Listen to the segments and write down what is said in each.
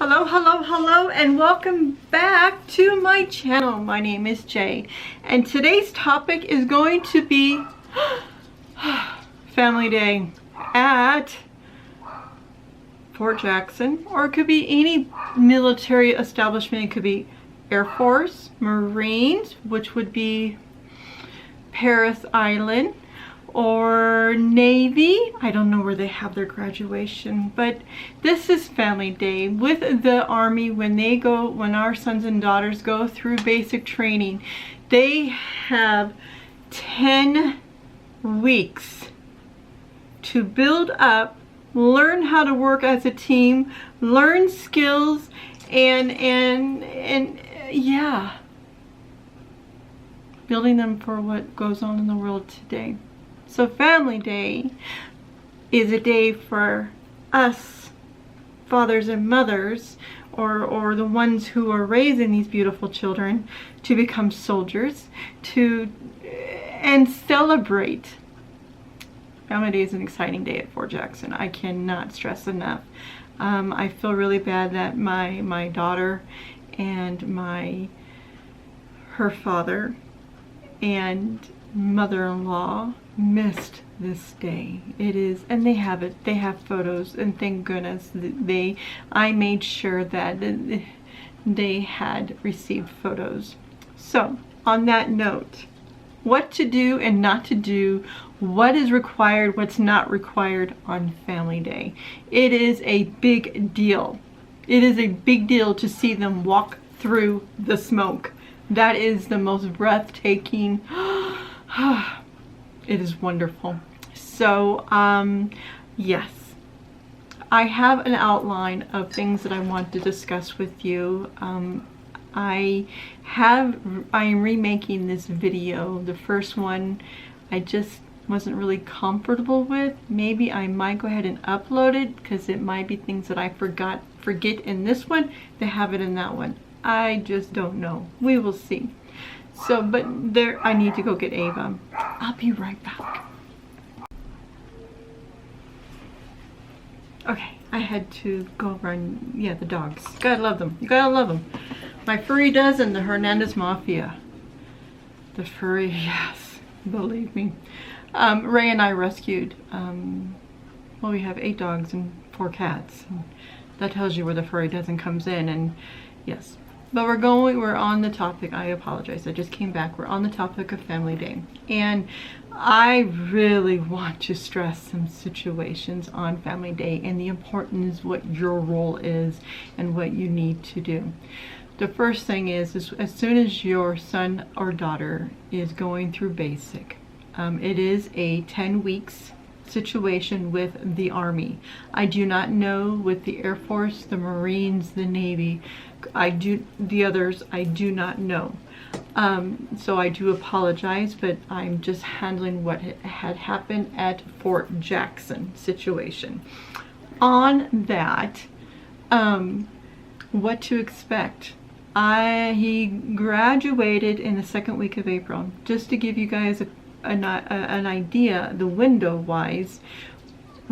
Hello, hello, hello, and welcome back to my channel. My name is Jay, and today's topic is going to be Family Day at Fort Jackson, or it could be any military establishment. It could be Air Force, Marines, which would be Parris Island, or Navy. I don't know where they have their graduation, but this is Family Day with the Army. When our sons and daughters go through basic training, they have 10 weeks to build up, learn how to work as a team, learn skills, and yeah, building them for what goes on in the world today. So Family Day is a day for us fathers and mothers, or the ones who are raising these beautiful children, to become soldiers, and celebrate. Family Day is an exciting day at Fort Jackson. I cannot stress enough. I feel really bad that my daughter and her father and mother-in-law missed this day. It is, and they have photos, and thank goodness I made sure that they had received photos. So on that note, what to do and not to do, what is required, what's not required on Family Day. It is a big deal. It is a big deal to see them walk through the smoke. That is the most breathtaking. It is wonderful. So yes, I have an outline of things that I want to discuss with you. I am remaking this video. The first one I just wasn't really comfortable with. Maybe I might go ahead and upload it, because it might be things that I forget in this one. They have it in that one. I just don't know. We will see. So, but there, I need to go get Ava. I'll be right back. Okay, I had to go run. Yeah, the dogs. You gotta love them. You gotta love them. My furry does, and the Hernandez Mafia. The furry, yes, believe me. Ray and I rescued, well, we have 8 dogs and 4 cats. And that tells you where the furry dozen comes in, and yes. But we're on the topic. I apologize, I just came back. We're on the topic of Family Day. And I really want to stress some situations on Family Day and the importance, what your role is and what you need to do. The first thing is as soon as your son or daughter is going through basic, it is a 10 weeks situation with the Army. I do not know with the Air Force, the Marines, the Navy. The others I do not know. So I do apologize, but I'm just handling what had happened at Fort Jackson situation. On that, what to expect. He graduated in the 2nd week of April. Just to give you guys an idea, the window wise,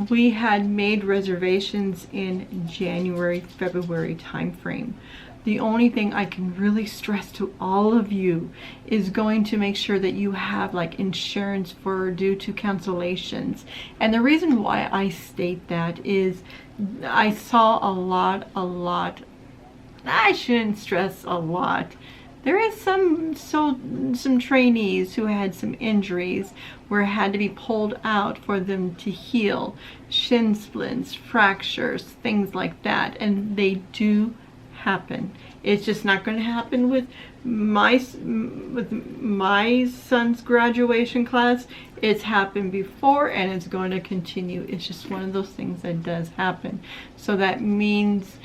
we had made reservations in January, February time frame. The only thing I can really stress to all of you is going to make sure that you have like insurance for due to cancellations. And the reason why I state that is I saw a lot, I shouldn't stress a lot. There is some trainees who had some injuries where it had to be pulled out for them to heal. Shin splints, fractures, things like that. And they do happen. It's just not going to happen with my son's graduation class. It's happened before, and it's going to continue. It's just one of those things that does happen. So that means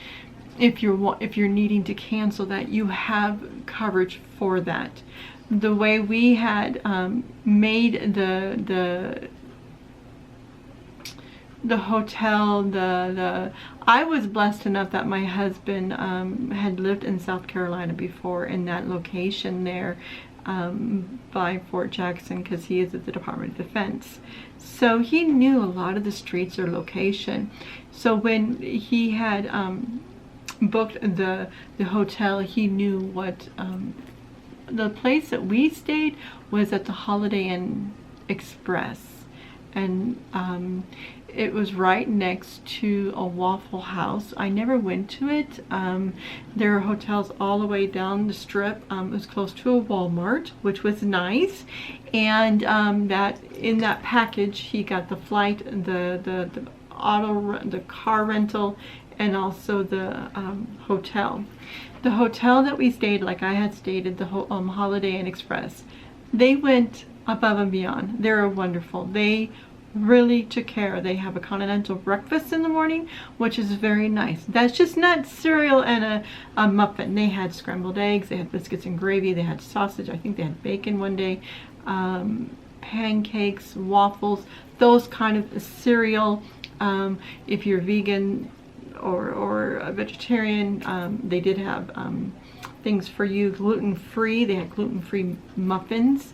if you're needing to cancel that, you have coverage for that. The way we had made the hotel, I was blessed enough that my husband had lived in South Carolina before, in that location there by Fort Jackson, because he is at the Department of Defense. So he knew a lot of the streets or location. So when he had booked the hotel, he knew what the place that we stayed was at the Holiday Inn Express, and it was right next to a Waffle House. I never went to it. There are hotels all the way down the strip. It was close to a Walmart, which was nice. And that in that package, he got the flight, the car rental, and also the hotel. The hotel that we stayed, like I had stayed at the Holiday Inn Express, they went above and beyond. They're wonderful. They really took care. They have a continental breakfast in the morning, which is very nice. That's just not cereal and a muffin. They had scrambled eggs, they had biscuits and gravy, they had sausage, I think they had bacon one day, pancakes, waffles, those kind of cereal. If you're vegan or a vegetarian, they did have things for you, gluten-free. They had gluten-free muffins.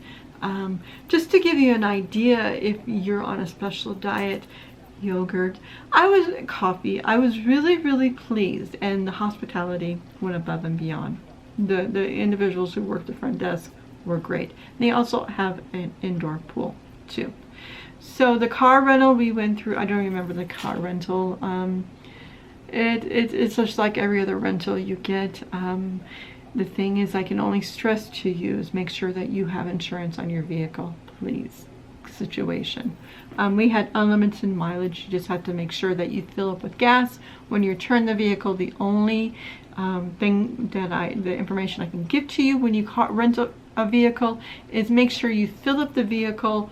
Just to give you an idea, if you're on a special diet, yogurt, coffee, I was really pleased, and the hospitality went above and beyond. The individuals who worked the front desk were great. They also have an indoor pool too. So the car rental we went through, I don't remember the car rental. It's just like every other rental you get. The thing is, I can only stress to you is make sure that you have insurance on your vehicle, please. Situation. We had unlimited mileage. You just have to make sure that you fill up with gas when you return the vehicle. The only the information I can give to you when you rent a vehicle is make sure you fill up the vehicle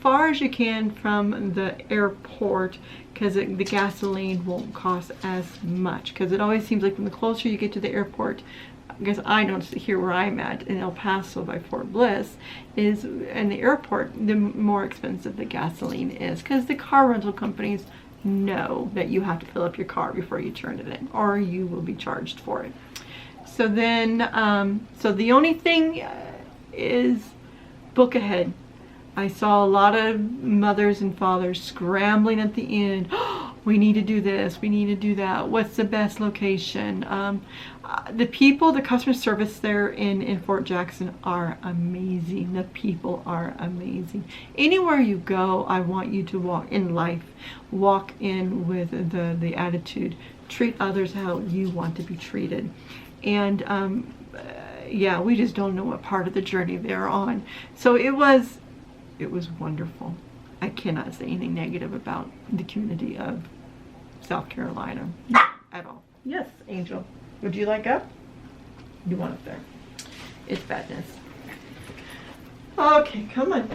far as you can from the airport, because the gasoline won't cost as much, because it always seems like the closer you get to the airport, I guess I noticed it here where I'm at in El Paso by Fort Bliss, is in the airport, the more expensive the gasoline is, because the car rental companies know that you have to fill up your car before you turn it in, or you will be charged for it. So then, so the only thing is book ahead. I saw a lot of mothers and fathers scrambling at the end. Oh, we need to do this, we need to do that. What's the best location? The customer service there in Fort Jackson are amazing. The people are amazing. Anywhere you go, I want you to walk in with the attitude, treat others how you want to be treated. And yeah, we just don't know what part of the journey they're on. So it was wonderful. I cannot say anything negative about the community of South Carolina at all. Yes, Angel. Would you like up? You want up there? It's badness. Okay, come on.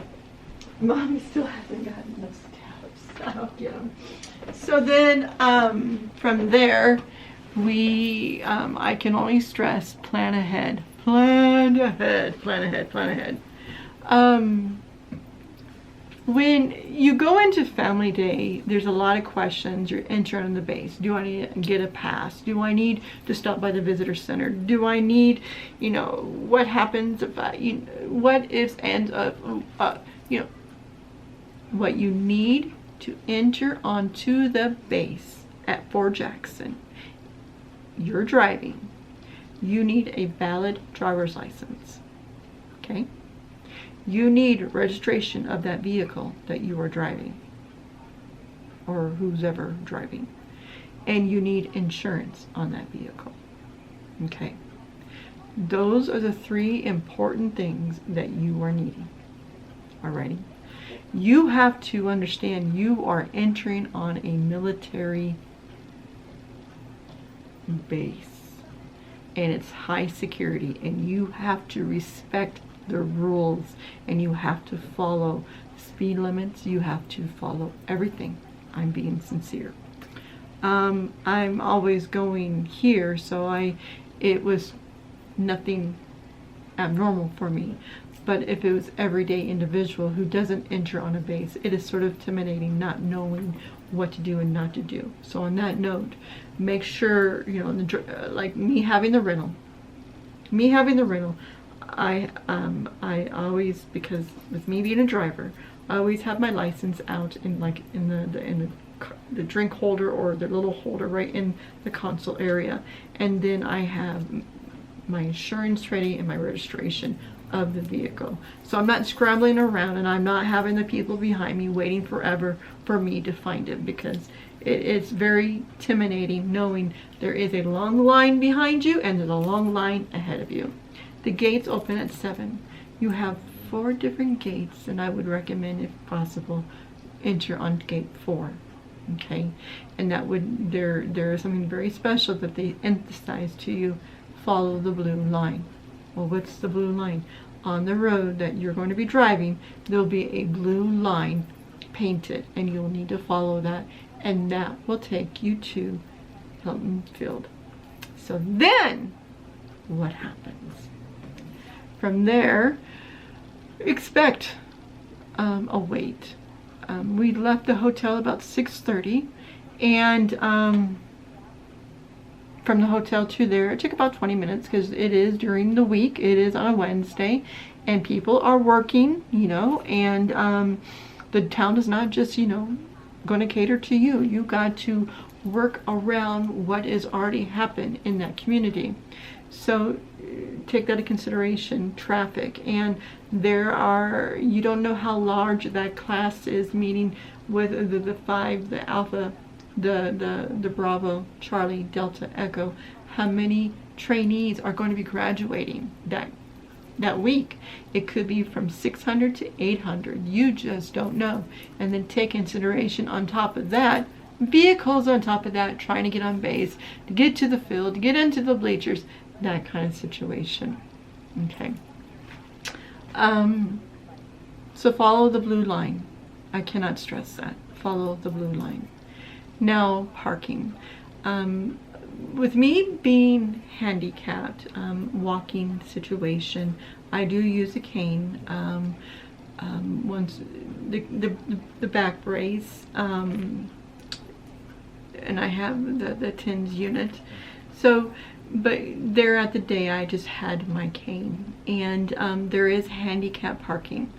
Mommy still hasn't gotten those steps. I'll get them. So then, from there, I can only stress, plan ahead. Plan ahead, plan ahead, plan ahead. When you go into Family Day, there's a lot of questions. You're entering on the base. Do I need to get a pass? Do I need to stop by the visitor center? Do I need, what happens if what ifs, ands, what you need to enter onto the base at Fort Jackson. You're driving. You need a valid driver's license. Okay? You need registration of that vehicle that you are driving, or who's ever driving, and you need insurance on that vehicle. Okay, those are the 3 important things that you are needing. Alrighty, you have to understand you are entering on a military base, and it's high security, and you have to respect the rules, and you have to follow speed limits. You have to follow everything. I'm being sincere. I'm always going here, so it was nothing abnormal for me. But if it was everyday individual who doesn't enter on a base, it is sort of intimidating, not knowing what to do and not to do. So on that note, make sure, like me having the rental, I always, because with me being a driver, I always have my license out in the the drink holder or the little holder right in the console area. And then I have my insurance ready and my registration of the vehicle. So I'm not scrambling around, and I'm not having the people behind me waiting forever for me to find it, because it's very intimidating knowing there is a long line behind you and there's a long line ahead of you. The gates open at 7. You have 4 different gates, and I would recommend, if possible, enter on gate 4. Okay, and that would there is something very special that they emphasize to you: follow the blue line. Well, what's the blue line? On the road that you're going to be driving, there'll be a blue line painted, and you'll need to follow that, and that will take you to Hilton Field. So then what happens? From there, expect a wait. We left the hotel about 6:30, and from the hotel to there, it took about 20 minutes, because it is during the week. It is on a Wednesday, and people are working, you know, and the town is not just, you know, going to cater to you. You got to work around what has already happened in that community. So take that into consideration, traffic. And there are, you don't know how large that class is, meaning with the 5, the Alpha, the Bravo, Charlie, Delta, Echo, how many trainees are going to be graduating that week. It could be from 600 to 800. You just don't know. And then take consideration on top of that, vehicles on top of that, trying to get on base, to get to the field, to get into the bleachers, that kind of situation. Okay. So follow the blue line. I cannot stress that. Follow the blue line. Now, parking. With me being handicapped, walking situation, I do use a cane. Once the back brace, and I have the TENS unit. So, but there at the day, I just had my cane, and there is handicap parking.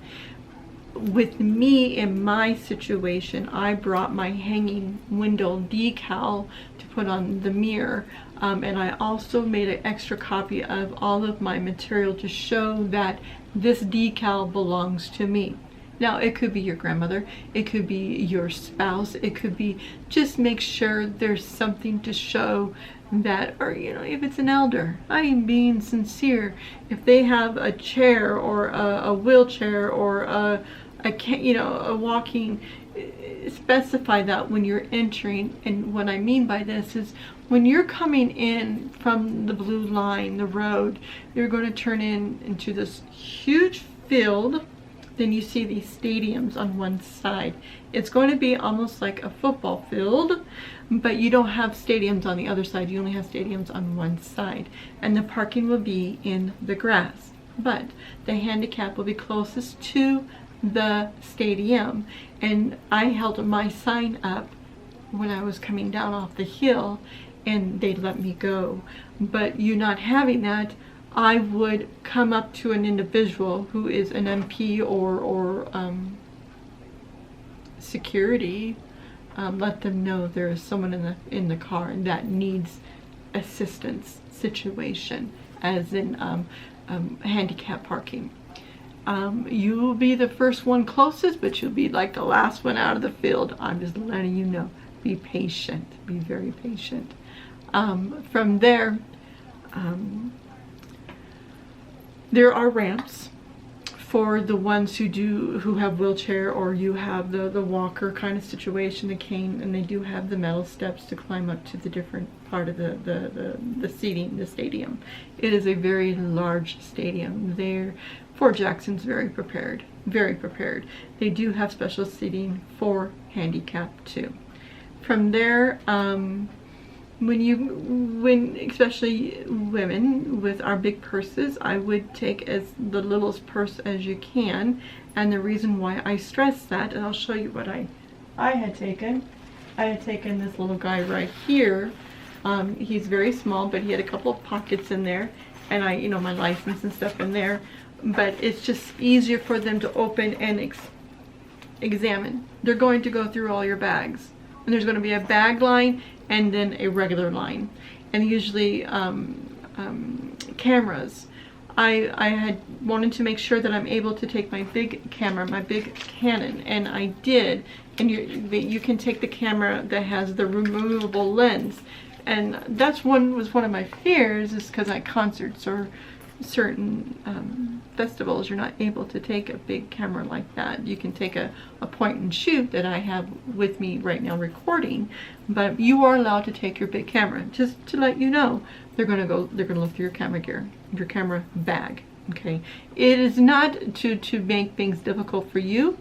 With me in my situation, I brought my hanging window decal to put on the mirror, and I also made an extra copy of all of my material to show that this decal belongs to me. Now, it could be your grandmother, it could be your spouse, it could be, just make sure there's something to show that, or, you know, if it's an elder, I am being sincere. If they have a chair or a wheelchair or a walking, specify that when you're entering. And what I mean by this is, when you're coming in from the blue line, the road, you're going to turn into this huge field. Then you see these stadiums on one side. It's going to be almost like a football field, but you don't have stadiums on the other side. You only have stadiums on one side. And the parking will be in the grass. But the handicap will be closest to the stadium. And I held my sign up when I was coming down off the hill, and they let me go. But you not having that, I would come up to an individual who is an MP or security, let them know there is someone in the car that needs assistance situation, as in handicap parking. You will be the first one closest, but you'll be like the last one out of the field. I'm just letting you know. Be patient. Be very patient. From there, there are ramps for the ones who have wheelchair, or you have the walker kind of situation, the cane, and they do have the metal steps to climb up to the different part of the seating, the stadium. It is a very large stadium. Fort Jackson's very prepared, very prepared. They do have special seating for handicap too. From there, when especially women with our big purses, I would take as the littlest purse as you can. And the reason why I stress that, and I'll show you what I had taken. I had taken this little guy right here. He's very small, but he had a couple of pockets in there, and my license and stuff in there. But it's just easier for them to open and examine. They're going to go through all your bags. and there's going to be a bag line and then a regular line, and usually cameras. I had wanted to make sure that I'm able to take my big camera, my big Canon, and I did. And you can take the camera that has the removable lens, and that's was one of my fears, is because at concerts or certain festivals, you're not able to take a big camera like that. You can take a point and shoot that I have with me right now recording, but you are allowed to take your big camera. Just to let you know, they're gonna look through your camera gear, your camera bag. Okay, it is not to make things difficult for you.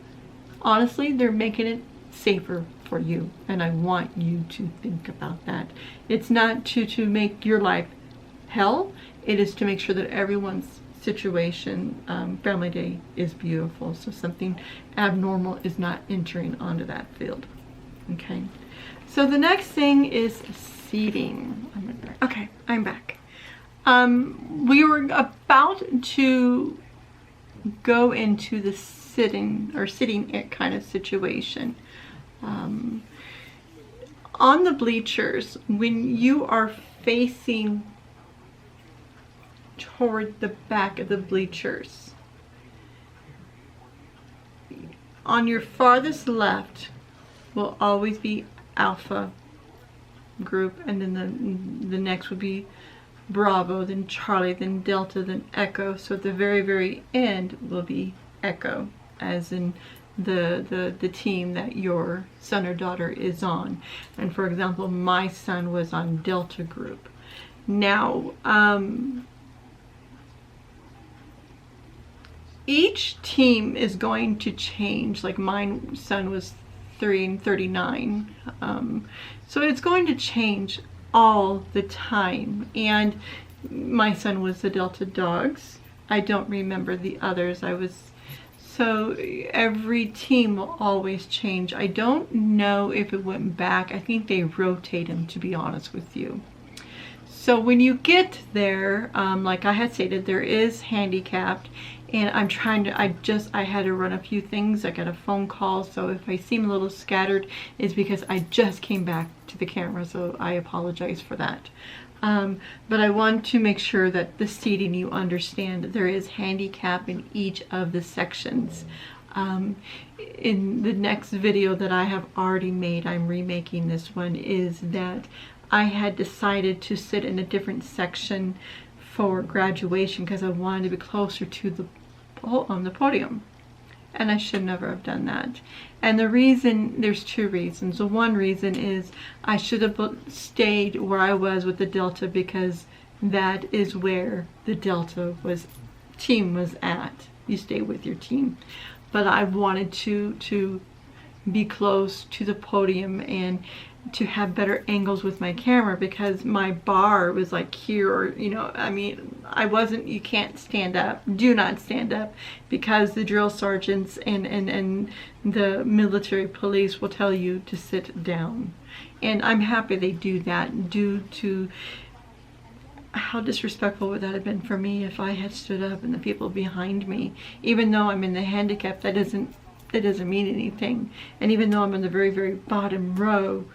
Honestly, they're making it safer for you, and I want you to think about that. It's not to make your life hell. It is to make sure that everyone's situation, family day, is beautiful, so something abnormal is not entering onto that field. Okay, so the next thing is seating. Okay, I'm back. We were about to go into the sitting kind of situation. On the bleachers, when you are facing toward the back of the bleachers, on your farthest left will always be Alpha group, and then the next would be Bravo, then Charlie, then Delta, then Echo. So at the very, very end will be Echo, as in the team that your son or daughter is on. And for example, my son was on Delta group. Now, each team is going to change. Like my son was 3 and 39. So it's going to change all the time. And my son was the Delta Dogs. I don't remember the others. So every team will always change. I don't know if it went back. I think they rotate them, to be honest with you. So when you get there, like I had stated, there is handicapped, and I'm trying to, I had to run a few things. I got a phone call, so if I seem a little scattered, it's because I just came back to the camera, so I apologize for that. But I want to make sure that the seating, you understand that there is handicap in each of the sections. In the next video that I have already made, I'm remaking this one, is that I had decided to sit in a different section for graduation because I wanted to be closer to the podium. And I should never have done that. And the reason, there's two reasons. The one reason is I should have stayed where I was with the Delta, because that is where the Delta team was at. You stay with your team. But I wanted to be close to the podium and to have better angles with my camera, because my bar was like here, or I mean, you can't stand up. Do not stand up, because the drill sergeants and the military police will tell you to sit down. And I'm happy they do that, due to how disrespectful would that have been for me if I had stood up and the people behind me, even though I'm in the handicap, that doesn't mean anything. And even though I'm in the very, very bottom row,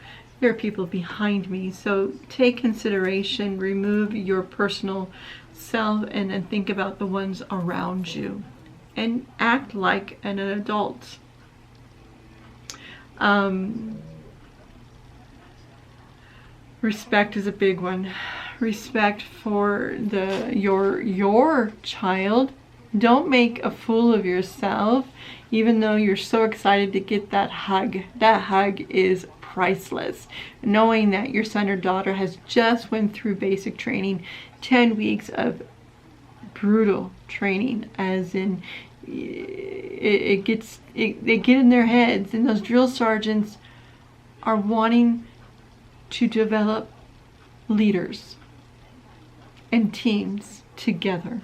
there are people behind me. So take consideration, remove your personal self, and think about the ones around you, and act like an adult. Respect is a big one. Respect for your child. Don't make a fool of yourself, even though you're so excited to get that hug. That hug is priceless. Knowing that your son or daughter has just went through basic training, 10 weeks of brutal training, as in they get in their heads, and those drill sergeants are wanting to develop leaders and teams together.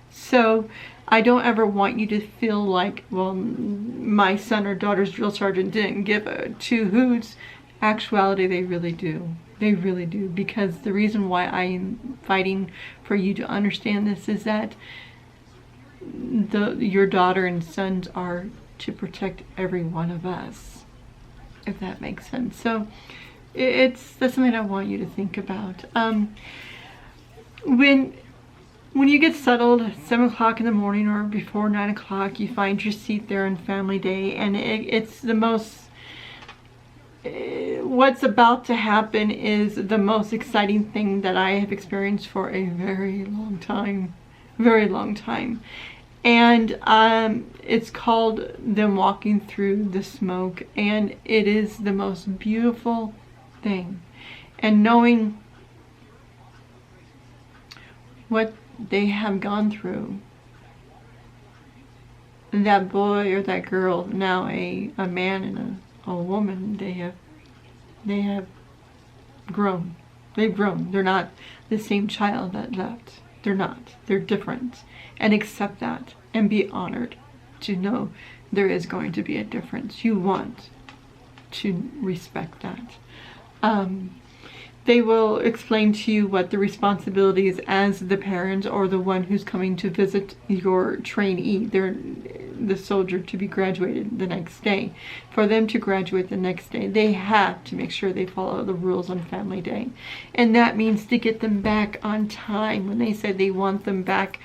So I don't ever want you to feel like, well, my son or daughter's drill sergeant didn't give two hoots. Actuality, they really do. They really do. Because the reason why I'm fighting for you to understand this is that your daughter and sons are to protect every one of us. if that makes sense. So that's something I want you to think about. When you get settled at 7 o'clock in the morning or before 9 o'clock, you find your seat there on Family Day, and it's the most, what's about to happen is the most exciting thing that I have experienced for a very long time. And it's called Them Walking Through the Smoke, and it is the most beautiful thing. And knowing what they have gone through, that boy or that girl, now a man and a woman, they have grown. They've grown. They're not the same child that left. They're not. They're different. And accept that and be honored to know there is going to be a difference. You want to respect that. They will explain to you what the responsibility is as the parent or the one who's coming to visit your trainee, the soldier, to be graduated the next day. For them to graduate the next day, they have to make sure they follow the rules on Family Day. And that means to get them back on time. When they say they want them back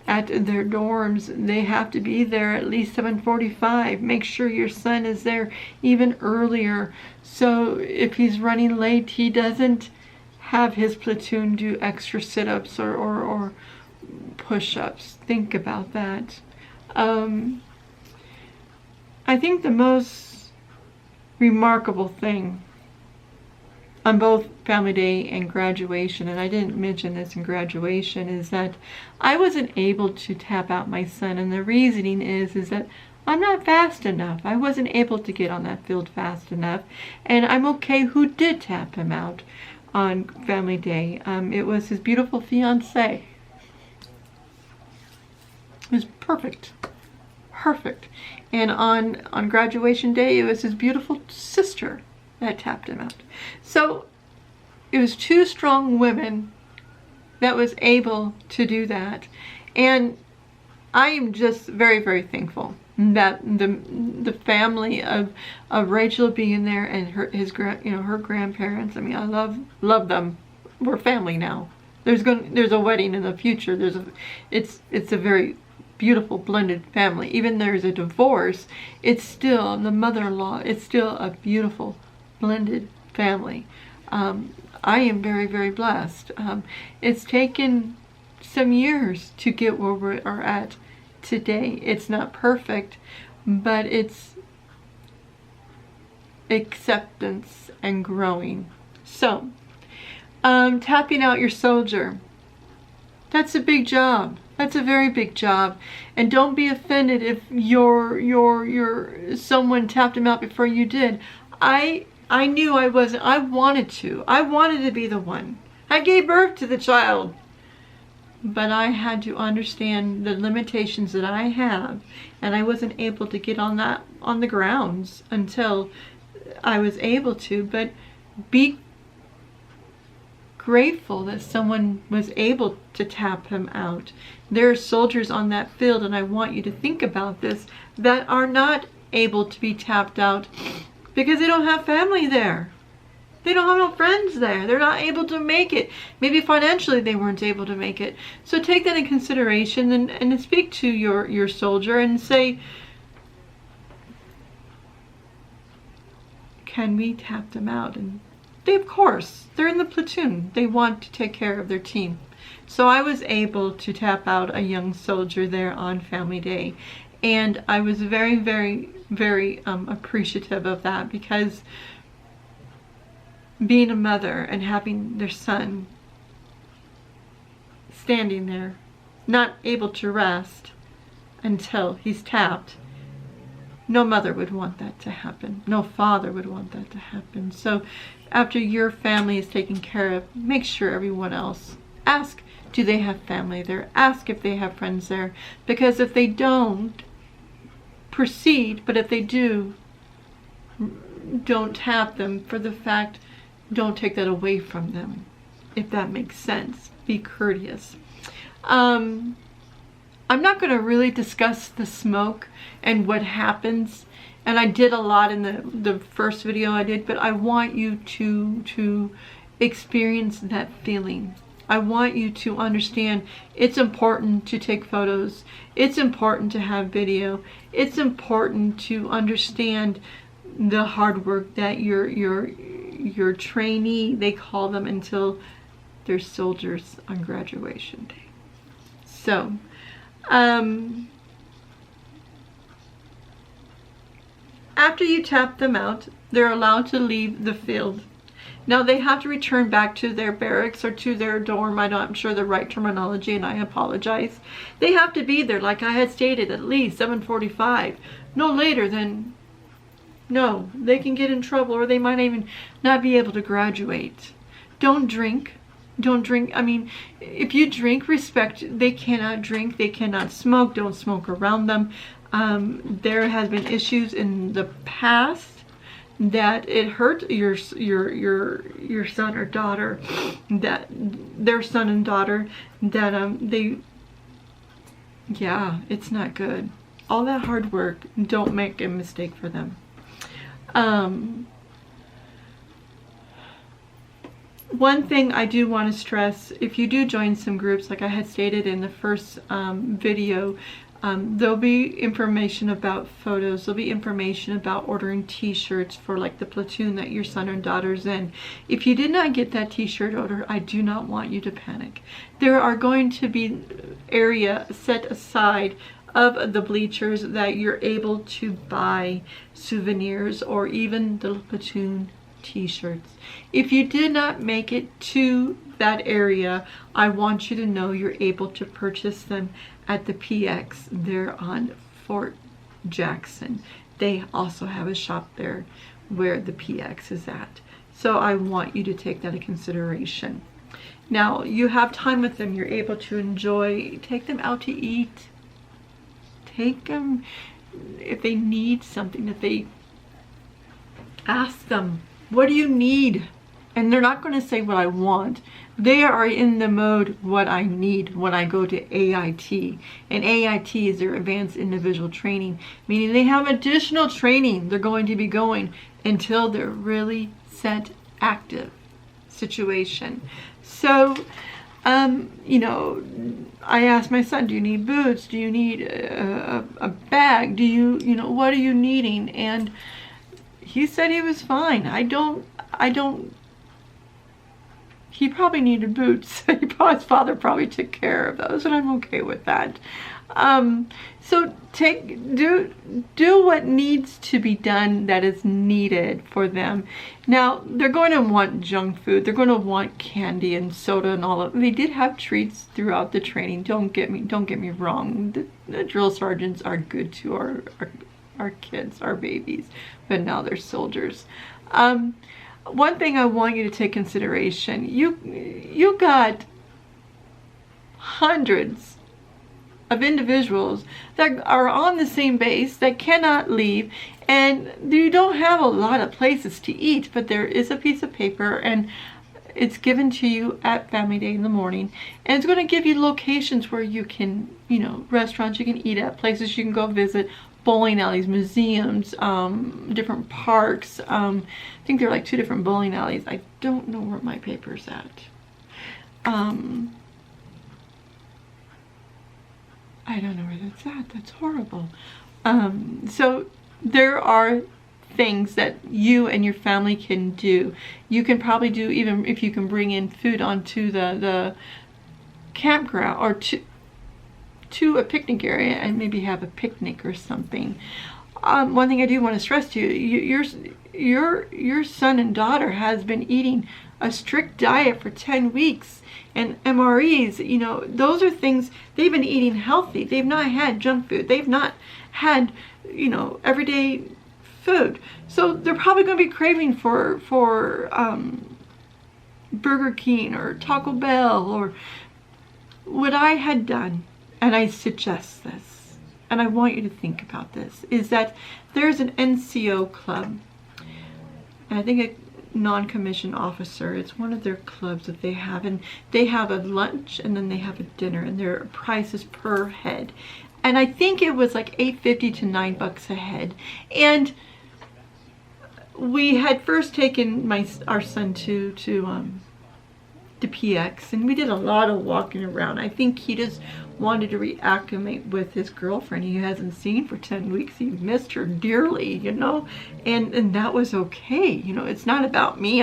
at their dorms, they have to be there at least 7:45. Make sure your son is there even earlier, so if he's running late, he doesn't have his platoon do extra sit-ups or push-ups. Think about that. I think the most remarkable thing on both Family Day and graduation, and I didn't mention this in graduation, is that I wasn't able to tap out my son, and the reasoning is that I'm not fast enough. I wasn't able to get on that field fast enough, and I'm okay who did tap him out on Family Day. It was his beautiful fiance. It was perfect. And on graduation day, it was his beautiful sister that tapped him out. So it was two strong women that was able to do that. And I am just very, very thankful that the family of Rachel being there and her grandparents. I mean, I love them. We're family now. There's a wedding in the future. It's a very beautiful blended family. Even there's a divorce, it's still the mother-in-law. It's still a beautiful blended family. I am very, very blessed. It's taken some years to get where we are at today. It's not perfect, but it's acceptance and growing. So, tapping out your soldier. That's a big job. That's a very big job. And don't be offended if someone tapped him out before you did. I knew I wasn't. I wanted to be the one. I gave birth to the child. But I had to understand the limitations that I have, and I wasn't able to get on the grounds until I was able to. But be grateful that someone was able to tap him out. There are soldiers on that field, and I want you to think about this, that are not able to be tapped out because they don't have family there. They don't have no friends there. They're not able to make it. Maybe financially they weren't able to make it. So take that in consideration and speak to your soldier and say, can we tap them out? And they, of course, they're in the platoon. They want to take care of their team. So I was able to tap out a young soldier there on Family Day. And I was very, very, very appreciative of that, because being a mother and having their son standing there, not able to rest until he's tapped, no mother would want that to happen. No father would want that to happen. So after your family is taken care of, make sure everyone else, ask, do they have family there? Ask if they have friends there. Because if they don't, proceed. But if they do, don't tap them for the fact, don't take that away from them, if that makes sense. Be courteous. I'm not going to really discuss the smoke and what happens And I did a lot in the first video I did, but I want you to experience that feeling. I want you to understand it's important to take photos. It's important to have video. It's important to understand the hard work that your trainee, they call them until they're soldiers on graduation day. So, after you tap them out, they're allowed to leave the field. Now they have to return back to their barracks or to their dorm. I'm sure the right terminology, and I apologize. They have to be there, like I had stated, at least 7:45. No later than, no, they can get in trouble, or they might even not be able to graduate. Don't drink. Don't drink. I mean, if you drink, respect. They cannot drink. They cannot smoke. Don't smoke around them. There has been issues in the past that it hurt your son or daughter, that their son and daughter, that yeah, it's not good. All that hard work, don't make a mistake for them. One thing I do want to stress, if you do join some groups, like I had stated in the first video, there'll be information about photos. There'll be information about ordering t-shirts for like the platoon that your son or daughter's in. If you did not get that t-shirt order, I do not want you to panic. There are going to be area set aside of the bleachers that you're able to buy souvenirs or even the platoon t-shirts. If you did not make it to that area, I want you to know you're able to purchase them at the PX there on Fort Jackson. They also have a shop there where the PX is at. So I want you to take that into consideration. Now you have time with them, you're able to enjoy, take them out to eat. Take them if they need something, if they ask them, what do you need? And they're not going to say what I want. They are in the mode what I need when I go to AIT. And AIT is their advanced individual training, meaning they have additional training they're going to be going until they're really set active situation. So, you know, I asked my son, do you need boots? Do you need a bag? Do you know, what are you needing? And he said he was fine. I don't, he probably needed boots. His father probably took care of those, and I'm okay with that. So do what needs to be done that is needed for them. Now they're going to want junk food. They're going to want candy and soda and all of. They did have treats throughout the training. Don't get me wrong. The drill sergeants are good to our kids, our babies, but now they're soldiers. One thing I want you to take consideration, you got hundreds of individuals that are on the same base that cannot leave, and you don't have a lot of places to eat, but there is a piece of paper and it's given to you at Family Day in the morning, and it's going to give you locations where you can, you know, restaurants you can eat at, places you can go visit, bowling alleys, museums, different parks. I think there are like 2 different bowling alleys. I don't know where my paper's at. I don't know where that's at. That's horrible. So there are things that you and your family can do. You can probably do, even if you can bring in food onto the campground or to a picnic area and maybe have a picnic or something. One thing I do want to stress to you, your son and daughter has been eating a strict diet for 10 weeks, and MREs, you know, those are things, they've been eating healthy. They've not had junk food. They've not had, you know, everyday food. So they're probably going to be craving for Burger King or Taco Bell or what I had done. And I suggest this, and I want you to think about this, is that there's an NCO club, and I think a non-commissioned officer, it's one of their clubs that they have, and they have a lunch and then they have a dinner, and their price is per head. And I think it was like $8.50 to $9 a head. And we had first taken our son to PX, and we did a lot of walking around. I think he just wanted to reacclimate with his girlfriend he hasn't seen for 10 weeks. He missed her dearly, you know, and that was okay. You know, it's not about me.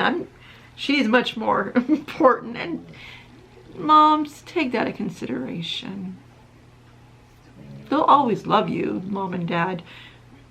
She's much more important, and moms, take that into consideration. They'll always love you, mom and dad,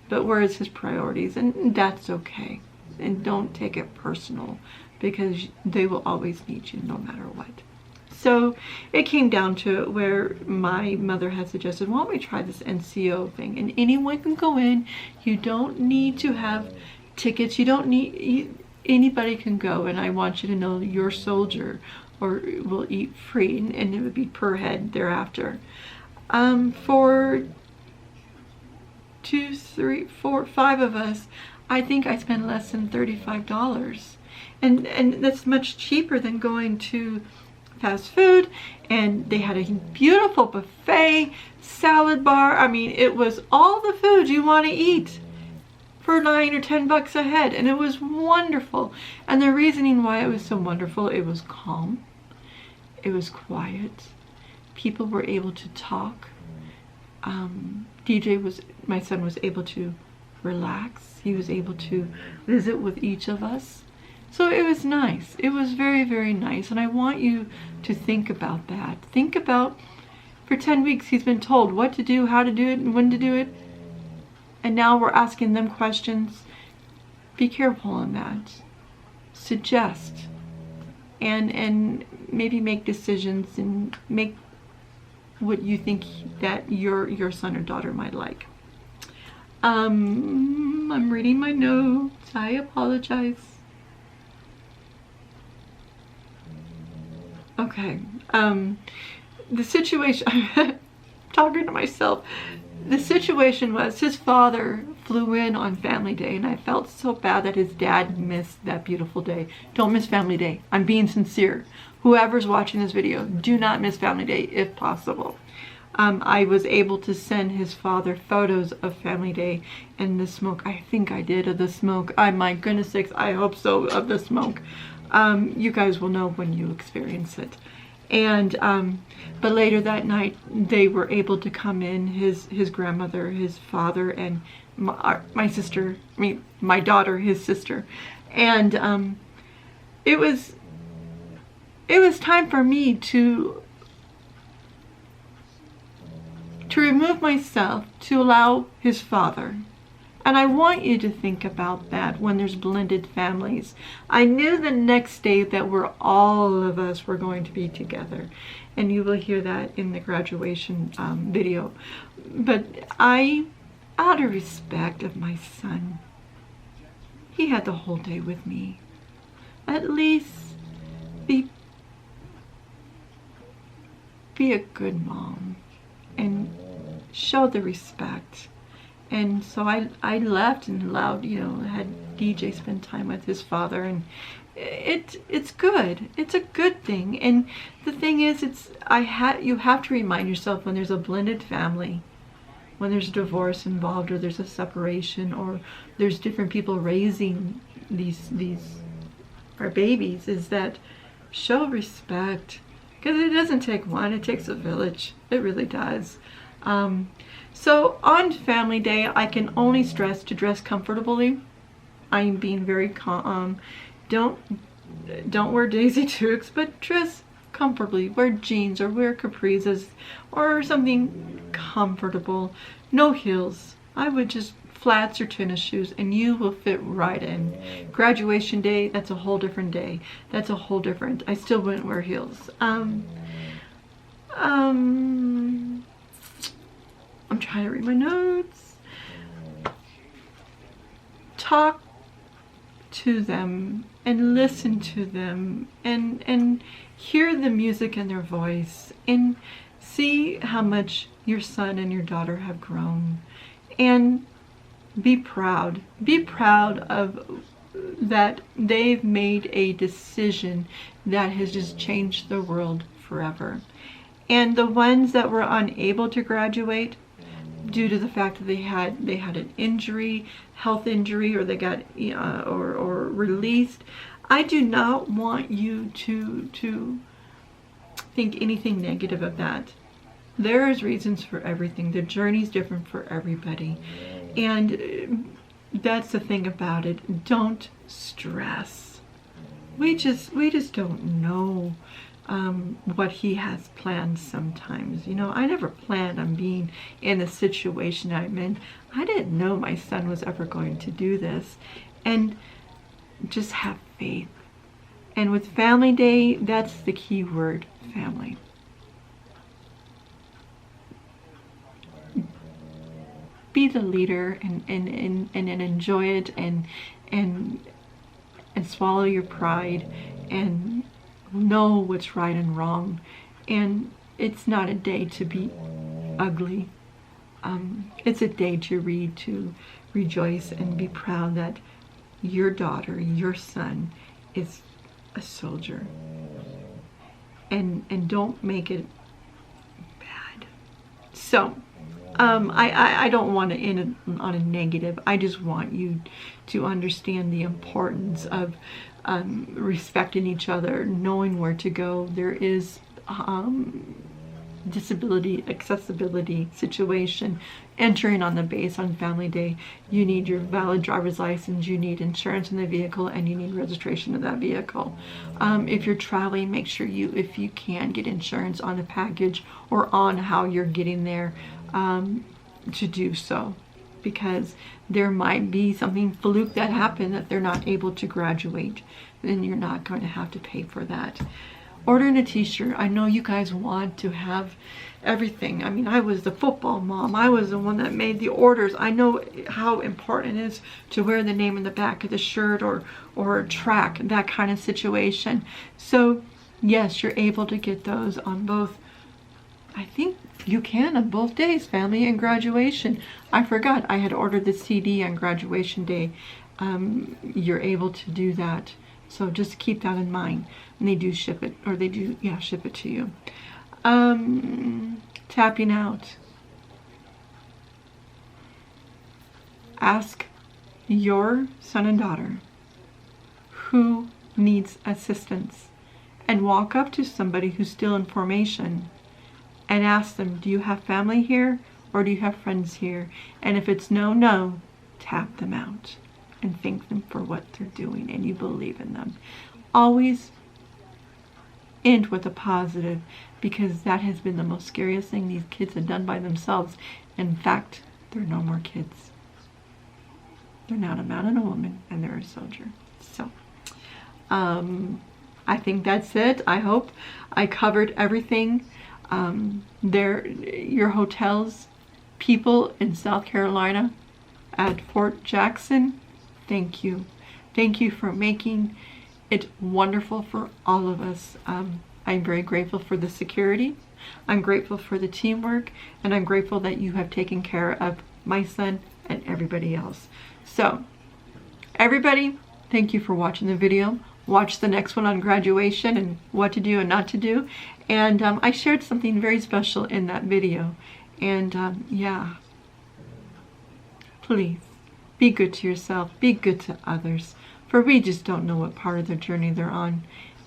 but where is his priorities? And that's okay. And don't take it personal, because they will always need you no matter what. So it came down to where my mother had suggested, why don't we try this NCO thing? And anyone can go in. You don't need to have tickets. You don't need, anybody can go. And I want you to know your soldier or will eat free, and it would be per head thereafter. For 2, 3, 4, 5 of us, I think I spent less than $35. And that's much cheaper than going to fast food. And they had a beautiful buffet, salad bar. I mean, it was all the food you want to eat for $9 or $10 a head. And it was wonderful. And the reasoning why it was so wonderful, it was calm. It was quiet. People were able to talk. My son was able to relax. He was able to visit with each of us. So it was nice. It was very, very nice. And I want you to think about that. Think about, for 10 weeks, he's been told what to do, how to do it, and when to do it. And now we're asking them questions. Be careful on that. Suggest. And maybe make decisions and make what you think that your son or daughter might like. I'm reading my notes. I apologize. Okay. The situation, talking to myself, the situation was his father flew in on Family Day, and I felt so bad that his dad missed that beautiful day. Don't miss Family Day. I'm being sincere. Whoever's watching this video, do not miss Family Day if possible. I was able to send his father photos of Family Day and the smoke. I think I did, of the smoke. My goodness sakes, I hope so, of the smoke. You guys will know when you experience it. And but later that night, they were able to come in, his grandmother, his father, and my sister, my daughter, his sister. And it was time for me to remove myself to allow his father. And I want you to think about that when there's blended families. I knew the next day that all of us were going to be together. And you will hear that in the graduation video. But out of respect of my son, he had the whole day with me. At least be a good mom and show the respect. And so I left and allowed, had DJ spend time with his father, and it's good. It's a good thing. And the thing is, you have to remind yourself when there's a blended family, when there's a divorce involved, or there's a separation, or there's different people raising our babies, is that show respect. Because it doesn't take one, it takes a village. It really does. So on Family Day, I can only stress to dress comfortably. I'm being very calm. Don't wear Daisy Dukes, but dress comfortably. Wear jeans or wear capris or something comfortable. No heels. I would just flats or tennis shoes, and you will fit right in. Graduation day, that's a whole different day. That's a whole different. I still wouldn't wear heels. I'm trying to read my notes. Talk to them and listen to them and hear the music in their voice and see how much your son and your daughter have grown, and be proud. Be proud of that they've made a decision that has just changed the world forever. And the ones that were unable to graduate, due to the fact that they had an injury, health injury, or they got or released. I do not want you to think anything negative of that. There is reasons for everything. The journey's different for everybody, and that's the thing about it. Don't stress. We just don't know what he has planned sometimes. You know, I never planned on being in the situation I'm in. I didn't know my son was ever going to do this. And just have faith. And with Family Day, that's the key word, family. Be the leader and enjoy it and swallow your pride and know what's right and wrong. And it's not a day to be ugly. It's a day to rejoice and be proud that your daughter, your son is a soldier. And don't make it bad. So I don't want to end it on a negative. I just want you to understand the importance of respecting each other, knowing where to go. There is disability accessibility situation entering on the base on Family Day. You need your valid driver's license, you need insurance in the vehicle, and you need registration of that vehicle. If you're traveling, make sure if you can, get insurance on the package or on how you're getting there to do so, because there might be something fluke that happened that they're not able to graduate. Then you're not going to have to pay for that. Ordering a t-shirt. I know you guys want to have everything. I mean, I was the football mom. I was the one that made the orders. I know how important it is to wear the name in the back of the shirt or track, that kind of situation. So yes, you're able to get those on both. I think you can on both days, family and graduation. I forgot I had ordered the CD on graduation day. You're able to do that. So just keep that in mind. And they do ship it, or they do, yeah, ship it to you. Tapping out. Ask your son and daughter who needs assistance, and walk up to somebody who's still in formation and ask them, do you have family here or do you have friends here? And if it's no, tap them out and thank them for what they're doing and you believe in them. Always end with a positive, because that has been the most scariest thing these kids have done by themselves. In fact, they're no more kids. They're now a man and a woman, and they're a soldier. So I think that's it. I hope I covered everything. Your hotels, people in South Carolina at Fort Jackson, thank you. Thank you for making it wonderful for all of us. I'm very grateful for the security. I'm grateful for the teamwork, and I'm grateful that you have taken care of my son and everybody else. So everybody, thank you for watching the video. Watch the next one on graduation and what to do and not to do. And I shared something very special in that video. And yeah, please be good to yourself, be good to others, for we just don't know what part of the journey they're on.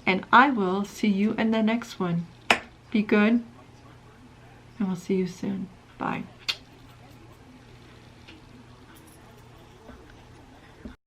And I will see you in the next one. Be good, and we'll see you soon. Bye.